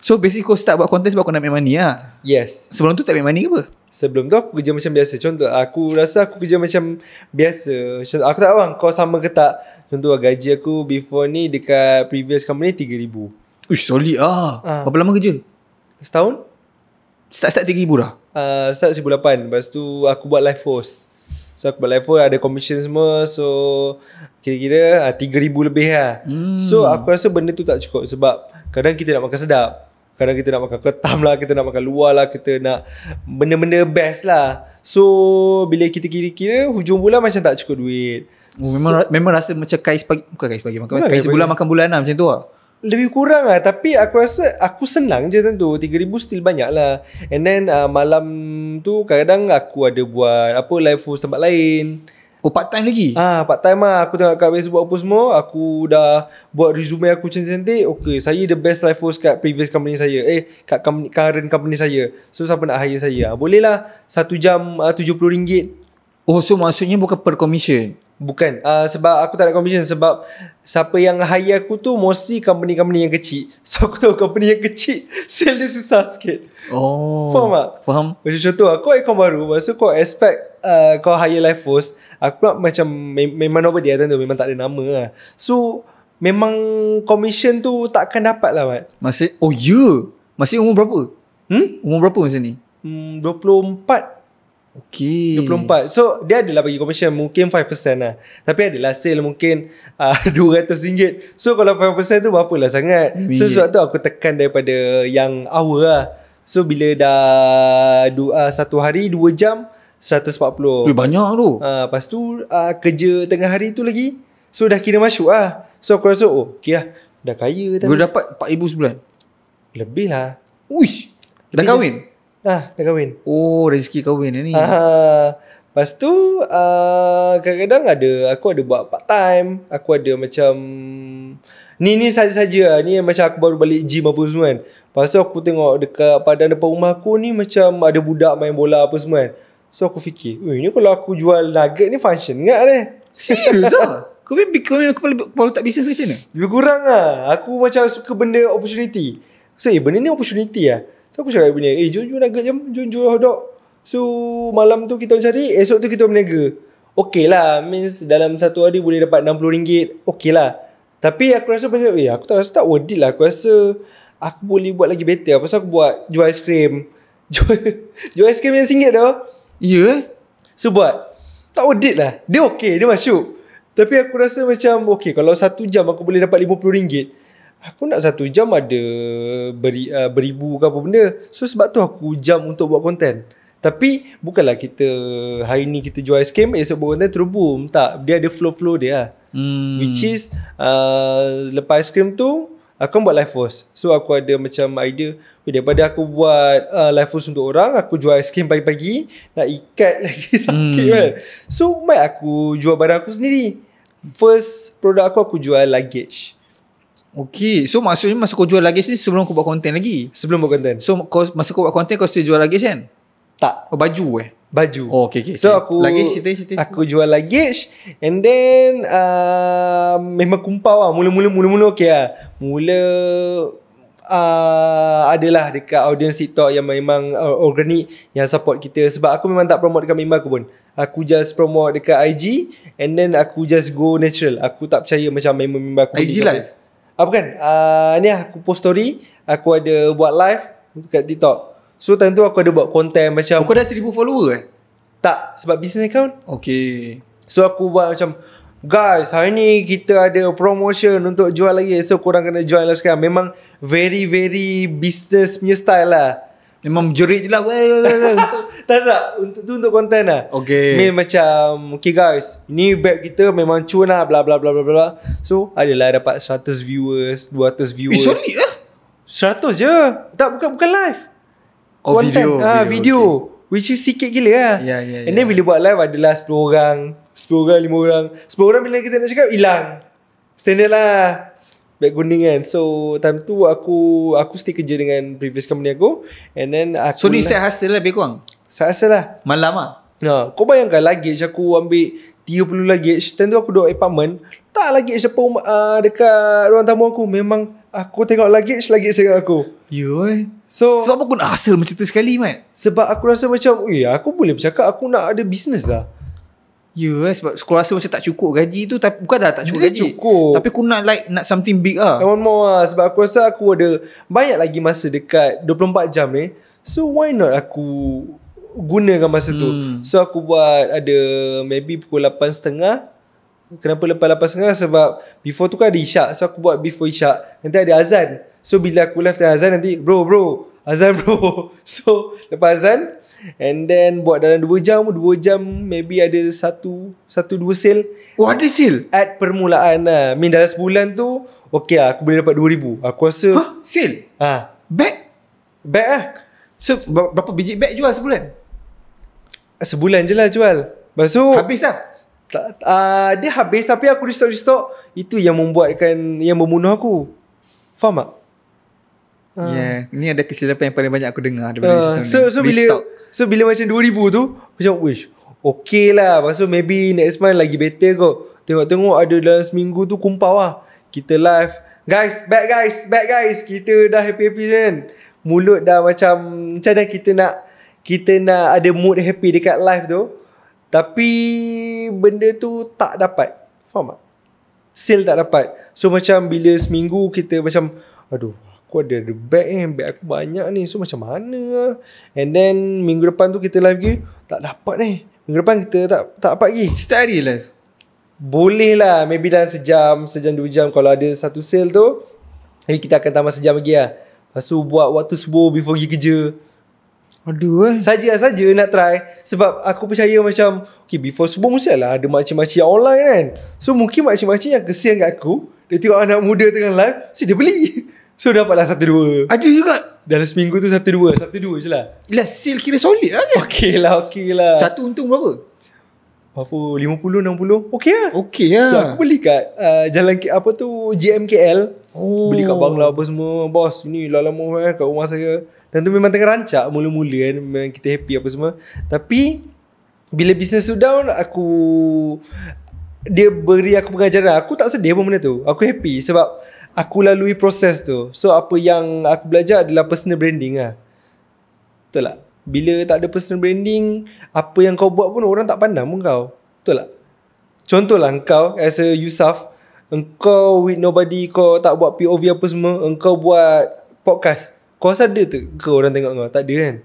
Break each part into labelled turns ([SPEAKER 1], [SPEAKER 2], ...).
[SPEAKER 1] So basically kau start buat content sebab kau nak make money lah.
[SPEAKER 2] Yes.
[SPEAKER 1] Sebelum tu tak make money ke apa?
[SPEAKER 2] Sebelum tu aku kerja macam biasa. Contoh aku rasa aku kerja macam biasa. Aku tak tahu bang kau sama ke tak. Contoh gaji aku before ni dekat previous company 3,000.
[SPEAKER 1] Uish, solid lah. Berapa lama kerja?
[SPEAKER 2] Setahun.
[SPEAKER 1] Start 3,000 dah?
[SPEAKER 2] Start 1,800. Lepas tu aku buat live host. So aku buat live host, ada commission semua. So kira-kira 3,000 lebih lah. So aku rasa benda tu tak cukup. Sebab kadang kita nak makan sedap, kadang kita nak makan ketam lah, kita nak makan luar lah, kita nak benda-benda best lah. So bila kita kira-kira hujung bulan macam tak cukup duit.
[SPEAKER 1] Memang rasa macam kais pagi. Bukan kais pagi, kais sebulan makan bulanan macam tu lah.
[SPEAKER 2] Lebih kurang lah. Tapi aku rasa aku senang je tentu. 3,000 still banyak lah. And then malam tu kadang aku ada buat live host tempat lain.
[SPEAKER 1] Oh, part time lagi?
[SPEAKER 2] Part time lah. Aku tengok kat Facebook apa semua. Aku dah buat resume aku cantik-cantik. Okay, saya the best live host kat previous company saya. Kat current company saya. So siapa nak hire saya? Boleh lah. 1 jam RM70.
[SPEAKER 1] Oh, so maksudnya bukan per commission?
[SPEAKER 2] Bukan. Sebab aku tak ada commission. Sebab siapa yang hire aku tu mostly company-company yang kecil. So aku tahu company yang kecil sale dia susah sikit.
[SPEAKER 1] Oh,
[SPEAKER 2] faham tak?
[SPEAKER 1] Faham.
[SPEAKER 2] Macam contoh kau ikon baru. Lepas tu kau expect kau hire live host. Aku pula macam memang nobody lah tu. Memang tak ada nama lah. So memang commission tu takkan dapat lah Mat.
[SPEAKER 1] Masih umur berapa? Umur berapa masa ni?
[SPEAKER 2] 24.
[SPEAKER 1] Okay.
[SPEAKER 2] 24. So dia adalah bagi commission mungkin 5% lah. Tapi adalah sale mungkin RM200. So kalau 5% tu berapa lah sangat. So sebab tu aku tekan daripada yang hour lah. So bila dah 1 hari 2 jam 140.
[SPEAKER 1] Banyak tu.
[SPEAKER 2] Lepas tu kerja tengah hari tu lagi. So dah kira masuk lah. So aku rasa okay lah. Dah kaya.
[SPEAKER 1] Kau dapat 4,000 sebulan?
[SPEAKER 2] Lebih lah.
[SPEAKER 1] Uish. Dah kahwin?
[SPEAKER 2] Dah kahwin.
[SPEAKER 1] Oh, rezeki kahwin ni.
[SPEAKER 2] Lepas tu kadang-kadang aku ada buat part time. Aku ada macam Ni saja-saja. Ni macam aku baru balik gym apa semua kan. Lepas tu aku tengok dekat padan depan rumah aku ni macam ada budak main bola apa semua kan. So aku fikir, ni kalau aku jual nugget ni function ingat ni.
[SPEAKER 1] Serius lah? Kau perlu tak bisnes ke macam mana?
[SPEAKER 2] Lebih kurang lah. Aku macam suka benda opportunity. So benda ni opportunity lah. So aku cakap benda, jom jual nugget jam, jom jual hotdog. So malam tu kita cari, esok tu kita berniaga. Okay lah, means dalam satu hari boleh dapat RM60. Okay lah. Tapi aku rasa banyak, aku tak rasa tak worth it lah. Aku rasa aku boleh buat lagi better. Pasal aku buat jual aiskrim. Jual aiskrim yang RM1 tau.
[SPEAKER 1] Ya?
[SPEAKER 2] So buat tak worth it lah. Dia okay, dia masuk. Tapi aku rasa macam okay, kalau 1 jam aku boleh dapat RM50. Aku nak 1 jam ada beribu ke apa benda. So sebab tu aku jam untuk buat konten. Tapi bukanlah kita hari ni kita jual aiskrim, esok buat konten terus boom. Tak, dia ada flow-flow dia lah. Which is lepas aiskrim tu aku buat live host. So aku ada macam idea, daripada aku buat live host untuk orang, aku jual aiskrim pagi-pagi, nak ikat lagi sakit kan. So might aku jual barang aku sendiri. First produk aku jual luggage.
[SPEAKER 1] Okay, so maksudnya masa kau jual luggage ni sebelum kau buat konten lagi?
[SPEAKER 2] Sebelum buat konten.
[SPEAKER 1] So masa kau buat konten kau still jual luggage kan?
[SPEAKER 2] Tak.
[SPEAKER 1] Oh, baju
[SPEAKER 2] Baju.
[SPEAKER 1] Oh, okay.
[SPEAKER 2] So aku
[SPEAKER 1] luggage,
[SPEAKER 2] aku jual luggage. And then memang kumpau lah. Mula-mula okay lah. Mula adalah dekat audience TikTok yang memang organik, yang support kita. Sebab aku memang tak promote dekat member aku pun. Aku just promote dekat IG. And then aku just go natural. Aku tak percaya macam member aku
[SPEAKER 1] IG live?
[SPEAKER 2] Bukan. Ni aku post story. Aku ada buat live dekat TikTok. So time tu aku ada buat konten macam,
[SPEAKER 1] kau dah 1,000 follower
[SPEAKER 2] Tak, sebab business account.
[SPEAKER 1] Okay.
[SPEAKER 2] So aku buat macam, guys, hari ni kita ada promotion untuk jual lagi. So korang kena join lah sekarang. Memang very very business punya style lah.
[SPEAKER 1] Memang jerit je lah.
[SPEAKER 2] Tak, untuk konten lah.
[SPEAKER 1] Okay.
[SPEAKER 2] Macam, okay guys, ni bag kita memang cun lah, bla bla bla bla bla. So adalah dapat 100 viewers, 200 viewers.
[SPEAKER 1] Solid lah.
[SPEAKER 2] 100 je. Tak, bukan live.
[SPEAKER 1] Oh,
[SPEAKER 2] content, video. Okay. Which is sikit gila lah.
[SPEAKER 1] Yeah.
[SPEAKER 2] And then bila buat live adalah 10 orang, 5 orang. 10 orang bila kita nak cakap hilang. Standard lah. Bag kuning kan. So time tu aku stay kerja dengan previous company aku. And then aku,
[SPEAKER 1] so ni side hustle lah lebih kurang?
[SPEAKER 2] Side hustle lah.
[SPEAKER 1] Malam lah.
[SPEAKER 2] Kau bayangkan luggage aku ambil 30 luggage. Time tu aku duduk apartment. Tak luggage dekat ruang tamu aku. Memang Aku tengok luggage dengan aku. So
[SPEAKER 1] Sebab apa aku nak hustle macam tu sekali, Mat?
[SPEAKER 2] sebab aku rasa macam aku boleh bercakap aku nak ada business lah.
[SPEAKER 1] Sebab aku rasa macam tak cukup gaji tu. Tapi bukan dah tak cukup
[SPEAKER 2] Dia
[SPEAKER 1] gaji,
[SPEAKER 2] cukup.
[SPEAKER 1] tapi aku nak something big lah.
[SPEAKER 2] I want more lah. Sebab aku rasa aku ada banyak lagi masa dekat 24 jam ni. So why not aku gunakan masa tu. So aku buat ada maybe pukul 8.30. Kenapa lepas 8.30? Sebab before tu kan ada isyak. So aku buat before isyak. Nanti ada azan. So bila aku left azan nanti bro azan bro. So lepas azan, and then buat dalam 2 jam maybe ada 1-2 sale.
[SPEAKER 1] Oh, ada sale?
[SPEAKER 2] At permulaan lah. Dalam sebulan tu okay lah, aku boleh dapat 2,000. Aku rasa
[SPEAKER 1] Sale? Bag
[SPEAKER 2] lah.
[SPEAKER 1] So berapa biji bag jual sebulan?
[SPEAKER 2] Sebulan je lah jual. Lepas tu
[SPEAKER 1] Habis lah?
[SPEAKER 2] dia habis tapi aku restock. Itu yang membunuh aku. Faham tak?
[SPEAKER 1] Ni ada kesilapan yang paling banyak aku dengar daripada
[SPEAKER 2] so bila macam 2,000 tu macam wish okay lah. Lepas tu maybe next month lagi better kot. Tengok ada dalam seminggu tu kumpau lah. Kita live guys, back guys. Kita dah happy kan. Mulut dah macam mana kita nak ada mood happy dekat live tu. Tapi benda tu tak dapat. Faham tak? Sale tak dapat. So macam bila seminggu kita macam aduh, aku ada bag aku banyak ni. So macam mana lah. And then minggu depan tu kita live lagi, tak dapat ni. Minggu depan kita tak dapat lagi.
[SPEAKER 1] Setiap hari live?
[SPEAKER 2] Boleh lah. Maybe dalam sejam 2 jam. Kalau ada satu sale tu, kita akan tambah sejam lagi lah. Lepas tu buat waktu subuh before pergi kerja.
[SPEAKER 1] Aduh
[SPEAKER 2] Saja nak try. Sebab aku percaya macam okay, before subuh mesti lah ada makcik-makcik yang online kan. So mungkin makcik-makcik yang kesian kat aku, dia tengok anak muda tengah live, so dia beli. So dapatlah 1-2.
[SPEAKER 1] Ada juga
[SPEAKER 2] dalam seminggu tu 1-2 je lah.
[SPEAKER 1] Yelah, sale kira solid lah kan?
[SPEAKER 2] Okay lah.
[SPEAKER 1] Satu untung berapa?
[SPEAKER 2] 50-60. Okay lah. So aku beli kat jalan GMKL. Beli kat Bangla apa semua. Bos, ni lah lama kat rumah saya. Tentu memang tengah rancak mula-mula kan. Memang kita happy apa semua. Tapi bila business tu down, dia beri aku pengajaran. Aku tak sedih pun benda tu. Aku happy sebab aku lalui proses tu. So apa yang aku belajar adalah personal branding lah. Betul tak? Bila tak ada personal branding, apa yang kau buat pun orang tak pandang pun kau. Betul tak? Contohlah kau as a Yusuf, engkau with nobody, kau tak buat POV apa semua, engkau buat podcast. Kau rasa ada tu kau orang tengok kau? Tak ada kan?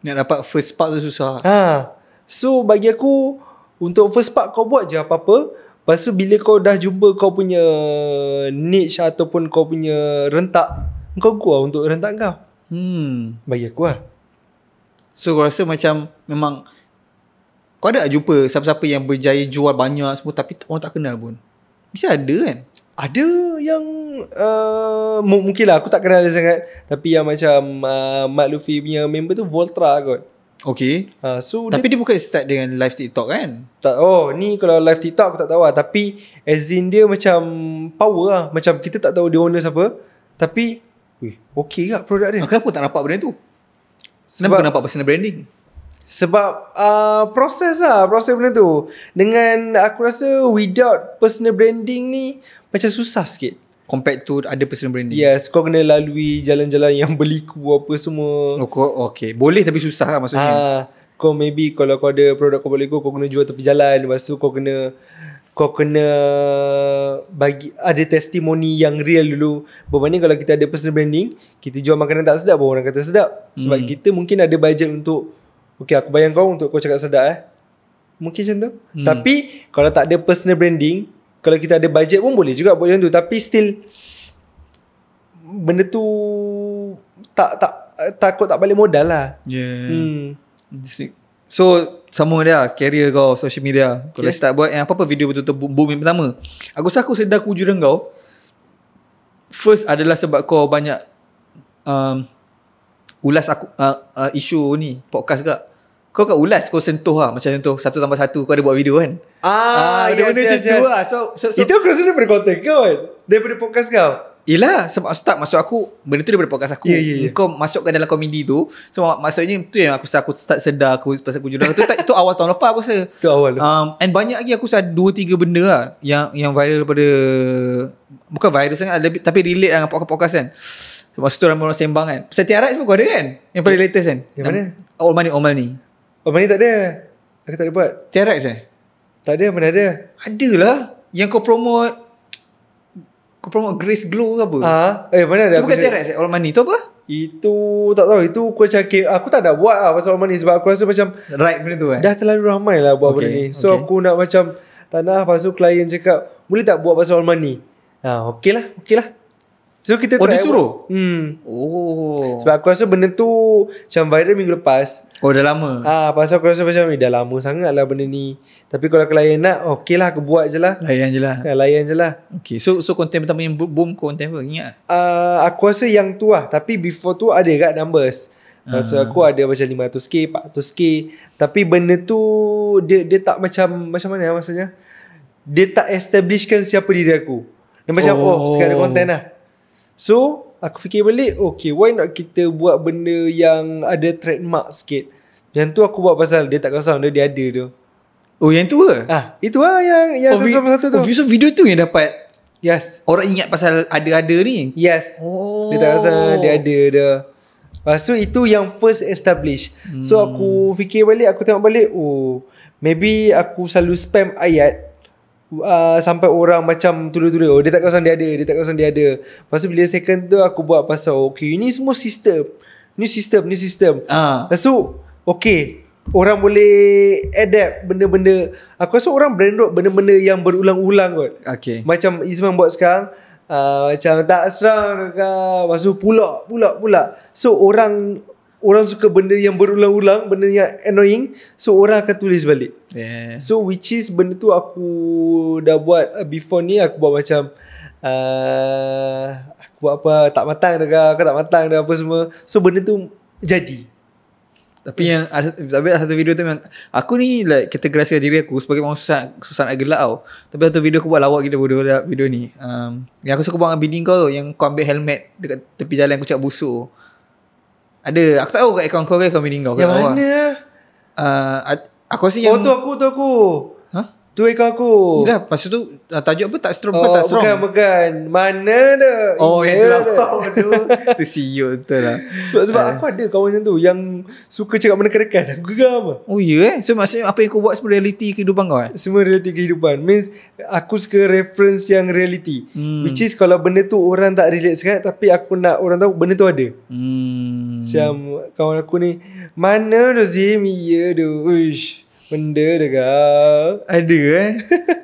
[SPEAKER 1] Nak dapat first part tu susah.
[SPEAKER 2] So bagi aku, untuk first part kau buat je apa-apa. Lepas tu bila kau dah jumpa kau punya niche ataupun kau punya rentak, kau gua untuk rentak kau. Bagi aku lah.
[SPEAKER 1] So kau rasa macam memang kau ada tak jumpa siapa-siapa yang berjaya jual banyak semua tapi orang tak kenal pun? Mesti ada kan?
[SPEAKER 2] Ada yang mungkin lah aku tak kenal dia sangat. Tapi yang macam Mat Luffy punya member tu Voltra kot.
[SPEAKER 1] Okay.
[SPEAKER 2] So
[SPEAKER 1] tapi dia bukan start dengan live TikTok kan?
[SPEAKER 2] Tak. Ni kalau live TikTok aku tak tahu lah. Tapi as in dia macam power lah. Macam kita tak tahu dia owner siapa. Tapi okay kat produk dia.
[SPEAKER 1] Kenapa tak nampak benda tu? Kenapa nampak personal branding?
[SPEAKER 2] Sebab proses benda tu. Dengan aku rasa without personal branding ni macam susah sikit.
[SPEAKER 1] Compared to ada personal branding.
[SPEAKER 2] Yes, kau kena lalui jalan-jalan yang berliku apa semua.
[SPEAKER 1] Okay. Boleh tapi susah lah maksudnya.
[SPEAKER 2] Kau maybe kalau kau ada produk kau boleh kau kena jual tepi jalan. Lepas tu kau kena bagi ada testimoni yang real dulu. Berbanding kalau kita ada personal branding, kita jual makanan tak sedap, orang kata sedap. Sebab kita mungkin ada budget untuk okay, aku bayar kau untuk kau cakap sedap mungkin macam tu. Tapi kalau tak ada personal branding, kalau kita ada budget pun boleh juga buat macam tu. Tapi still benda tu takut tak balik modal lah.
[SPEAKER 1] So sama dia career kau social media. Kalau start buat apa-apa video betul-betul boom yang pertama, aku sedar kewujudan kau first adalah sebab kau banyak ulas isu ni podcast ke. Kau kat ulas, kau sentuh lah. Macam contoh 1+1 kau ada buat video kan.
[SPEAKER 2] Yes.
[SPEAKER 1] So
[SPEAKER 2] itu aku rasa daripada konten kau kan, daripada podcast kau.
[SPEAKER 1] Yelah, sebab start masuk aku, benda tu daripada podcast aku. Kau masukkan dalam komedi tu. So maksudnya tu yang aku start sedar aku pasal kujurang tu. Itu awal tahun lepas aku rasa.
[SPEAKER 2] Itu awal.
[SPEAKER 1] And banyak lagi aku rasa 2-3 benda lah yang viral daripada, bukan viral sangat tapi relate dengan podcast kan. So, masa tu ramai orang sembang kan. Pasal TRX pun kau ada kan, yang paling latest kan.
[SPEAKER 2] Yang mana?
[SPEAKER 1] All Money.
[SPEAKER 2] Oh, mana tak ada. Aku tak ada buat.
[SPEAKER 1] TRX
[SPEAKER 2] Tak ada, mana ada.
[SPEAKER 1] Ada lah. Yang kau promote Grace Glow ke apa?
[SPEAKER 2] Mana ada.
[SPEAKER 1] Itu bukan TRX All Money tu apa?
[SPEAKER 2] Itu tak tahu. Itu aku macam aku tak nak buat lah pasal All Money. Sebab aku rasa macam
[SPEAKER 1] right benda tu kan.
[SPEAKER 2] Dah terlalu ramai lah buat benda ni. So aku nak macam tak nak. Lepas tu klien cakap, boleh tak buat pasal All Money? Okey lah. So kita try.
[SPEAKER 1] Dia suruh?
[SPEAKER 2] Sebab aku rasa benda tu macam viral minggu lepas.
[SPEAKER 1] Dah lama.
[SPEAKER 2] Pasal aku rasa macam dah lama sangat lah benda ni. Tapi kalau klien nak, okey lah, aku buat je lah.
[SPEAKER 1] Layan je lah. Okay. So konten pertama yang boom konten apa? Ingat?
[SPEAKER 2] Aku rasa yang tu lah. Tapi before tu ada kat numbers. Masa aku ada macam 500k, 400k. Tapi benda tu dia tak macam mana maksudnya. Dia tak establishkan siapa diri aku. Dia macam sekarang ada konten lah. So aku fikir balik, okay, why not kita buat benda yang ada trademark sikit. Yang tu aku buat pasal dia tak kasar, dia ada tu.
[SPEAKER 1] Yang tu ke?
[SPEAKER 2] Itu lah yang satu tu.
[SPEAKER 1] So video tu yang dapat orang ingat pasal ada ni.
[SPEAKER 2] Yes. Dia tak kasar, dia ada dah. Lepas tu itu yang first establish. So aku fikir balik, aku tengok balik, maybe aku selalu spam ayat sampai orang macam tuduh-tuduh, dia tak kawasan dia ada. Lepas tu bila second tu aku buat pasal okay, ini semua sistem. Ni sistem. Lepas tu okay, orang boleh adapt benda-benda. Aku rasa orang brand benda-benda yang berulang-ulang kot.
[SPEAKER 1] Okay.
[SPEAKER 2] Macam Izman buat sekarang, macam tak serang dekat. Lepas tu pula. So orang suka benda yang berulang-ulang, benda yang annoying. So orang akan tulis balik. So which is benda tu aku dah buat before ni. Aku buat macam aku buat apa, tak matang dah, aku tak matang dah apa semua. So benda tu jadi.
[SPEAKER 1] Tapi yang satu video tu memang aku ni like kategoriskan diri aku sebagai orang susah nak gelak tau. Tapi satu video aku buat lawak gila bodoh video ni. Yang aku suka buat dengan bini kau tu, yang kau ambil helmet dekat tepi jalan aku cakap busuk. Ada, aku tak tahu kat akaun kau ke akaun bini kau.
[SPEAKER 2] Yang mana?
[SPEAKER 1] Aku rasa yang
[SPEAKER 2] tu aku. Tu akaun aku.
[SPEAKER 1] Yelah, masa tu tajuk apa? Tak strong, bukan tak strong.
[SPEAKER 2] Bukan. Mana dah?
[SPEAKER 1] Yang tu lah. Tu siut betul lah.
[SPEAKER 2] Sebab aku ada kawan macam tu yang suka cakap menekan-nekan. Aku geram.
[SPEAKER 1] So maksudnya apa yang kau buat semua reality kehidupan kau
[SPEAKER 2] Semua reality kehidupan. Means aku suka reference yang reality. Which is kalau benda tu orang tak relate sangat, tapi aku nak orang tahu benda tu ada. Macam kawan aku ni, mana tu Zim? Ya tu. Uish, benda dah kau.
[SPEAKER 1] Ada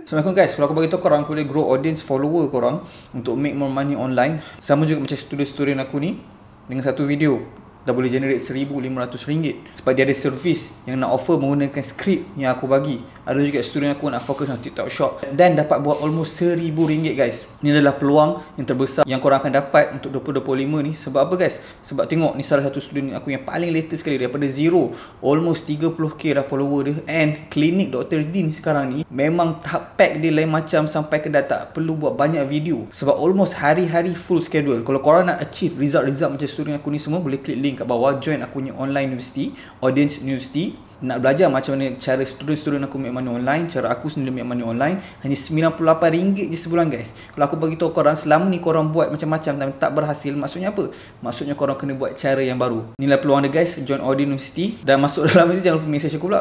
[SPEAKER 1] Assalamualaikum guys. Kalau aku bagi tahu korang, aku boleh grow audience follower korang untuk make more money online. Sama juga macam student aku ni, dengan satu video dah boleh generate RM1,500 sebab dia ada servis yang nak offer menggunakan skrip yang aku bagi. Ada juga student aku nak fokus on TikTok Shop dan dapat buat almost RM1,000 guys. Ni adalah peluang yang terbesar yang korang akan dapat untuk 2025 ni. Sebab apa guys? Sebab tengok ni salah satu student aku yang paling latest sekali, daripada zero almost 30k dah follower dia. And klinik Dr. Dean sekarang ni memang tahap pack dia lain macam, sampai ke dah tak perlu buat banyak video sebab almost hari-hari full schedule. Kalau korang nak achieve result macam student aku ni semua, boleh klik link kat bawah, join aku punya online university, Audience University. Nak belajar macam mana cara student aku make money online, cara aku sendiri make money online, hanya RM98 je sebulan guys. Kalau aku bagi tahu korang, selama ni korang buat macam-macam tapi tak berhasil, maksudnya apa? Maksudnya korang kena buat cara yang baru. Inilah peluang dia guys, join Audience University dan masuk dalam ni, jangan lupa message aku pula.